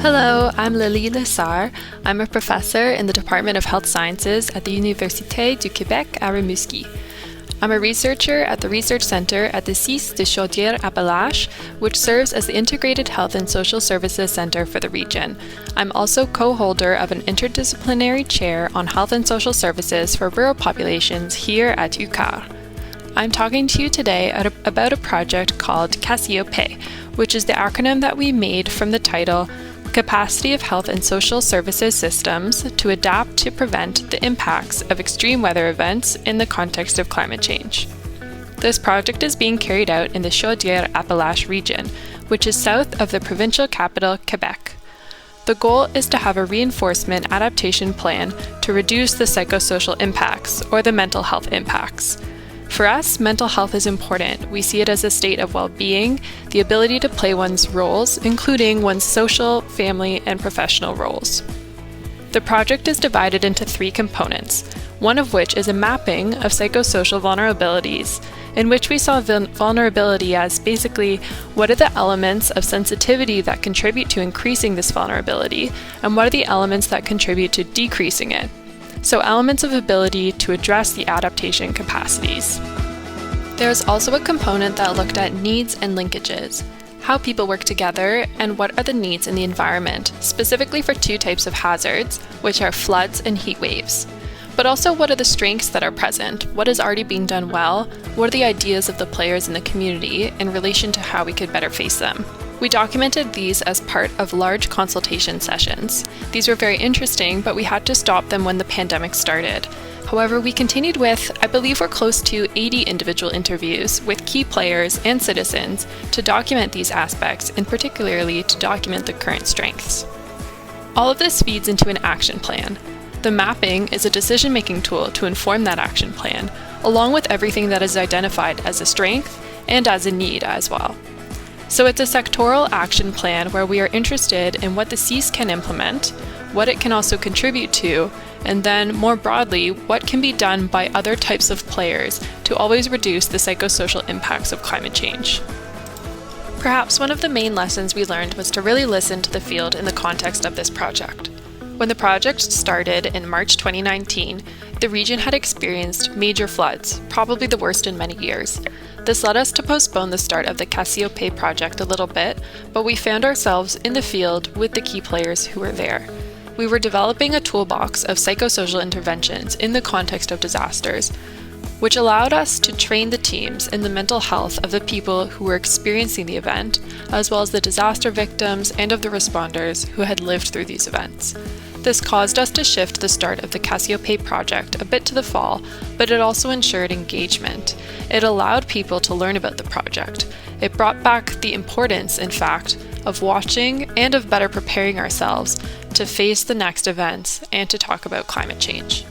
Hello, I'm Lily Lessard. I'm a professor in the Department of Health Sciences at the Université du Québec à Rimouski. I'm a researcher at the Research Center at the CISSS de Chaudière-Appalaches, which serves as the Integrated Health and Social Services Center for the region. I'm also co-holder of an interdisciplinary chair on health and social services for rural populations here at UQAR. I'm talking to you today about a project called CISSS, which is the acronym that we made from the title Capacity of Health and Social Services Systems to Adapt to Prevent the Impacts of Extreme Weather Events in the Context of Climate Change. This project is being carried out in the Chaudière-Appalaches region, which is south of the provincial capital, Quebec. The goal is to have a reinforcement adaptation plan to reduce the psychosocial impacts, or the mental health impacts. For us, mental health is important. We see it as a state of well-being, the ability to play one's roles, including one's social, family, and professional roles. The project is divided into 3 components, one of which is a mapping of psychosocial vulnerabilities, in which we saw vulnerability as basically what are the elements of sensitivity that contribute to increasing this vulnerability, and what are the elements that contribute to decreasing it. So elements of ability to address the adaptation capacities. There's also a component that looked at needs and linkages, how people work together, and what are the needs in the environment, specifically for 2 types of hazards, which are floods and heat waves. But also what are the strengths that are present, what is already being done well, what are the ideas of the players in the community in relation to how we could better face them. We documented these as part of large consultation sessions. These were very interesting, but we had to stop them when the pandemic started. However, we continued with, I believe we're close to 80 individual interviews with key players and citizens to document these aspects, and particularly to document the current strengths. All of this feeds into an action plan. The mapping is a decision-making tool to inform that action plan, along with everything that is identified as a strength and as a need as well. So it's a sectoral action plan where we are interested in what the CISSS can implement, what it can also contribute to, and then more broadly, what can be done by other types of players to always reduce the psychosocial impacts of climate change. Perhaps one of the main lessons we learned was to really listen to the field in the context of this project. When the project started in March 2019, the region had experienced major floods, probably the worst in many years. This led us to postpone the start of the CISSS project a little bit, but we found ourselves in the field with the key players who were there. We were developing a toolbox of psychosocial interventions in the context of disasters, which allowed us to train the teams in the mental health of the people who were experiencing the event, as well as the disaster victims and of the responders who had lived through these events. This caused us to shift the start of the CISSS project a bit to the fall, but it also ensured engagement. It allowed people to learn about the project. It brought back the importance, in fact, of watching and of better preparing ourselves to face the next events and to talk about climate change.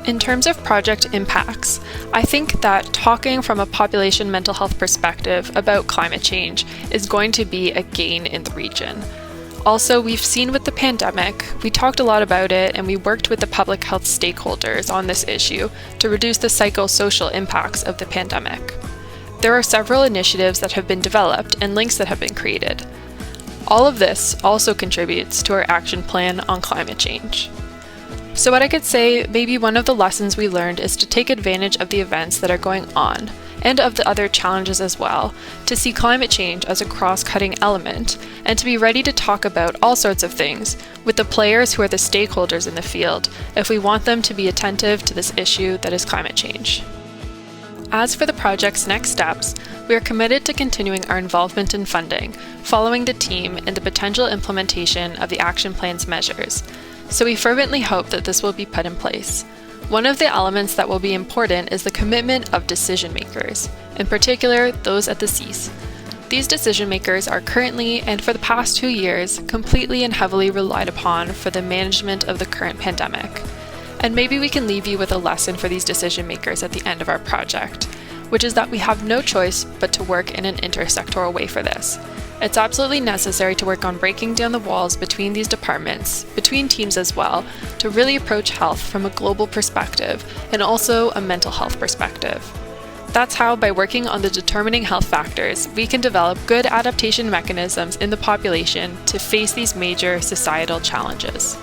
In terms of project impacts, I think that talking from a population mental health perspective about climate change is going to be a gain in the region. Also, we've seen with the pandemic, we talked a lot about it and we worked with the public health stakeholders on this issue to reduce the psychosocial impacts of the pandemic. There are several initiatives that have been developed and links that have been created. All of this also contributes to our action plan on climate change. So what I could say, maybe one of the lessons we learned is to take advantage of the events that are going on, and of the other challenges as well, to see climate change as a cross-cutting element, and to be ready to talk about all sorts of things with the players who are the stakeholders in the field if we want them to be attentive to this issue that is climate change. As for the project's next steps, we are committed to continuing our involvement in funding, following the team in the potential implementation of the action plan's measures. So we fervently hope that this will be put in place. One of the elements that will be important is the commitment of decision makers, in particular those at the CISSS. These decision makers are currently, and for the past 2 years, completely and heavily relied upon for the management of the current pandemic. And maybe we can leave you with a lesson for these decision makers at the end of our project, which is that we have no choice but to work in an intersectoral way for this. It's absolutely necessary to work on breaking down the walls between these departments, between teams as well, to really approach health from a global perspective and also a mental health perspective. That's how, by working on the determining health factors, we can develop good adaptation mechanisms in the population to face these major societal challenges.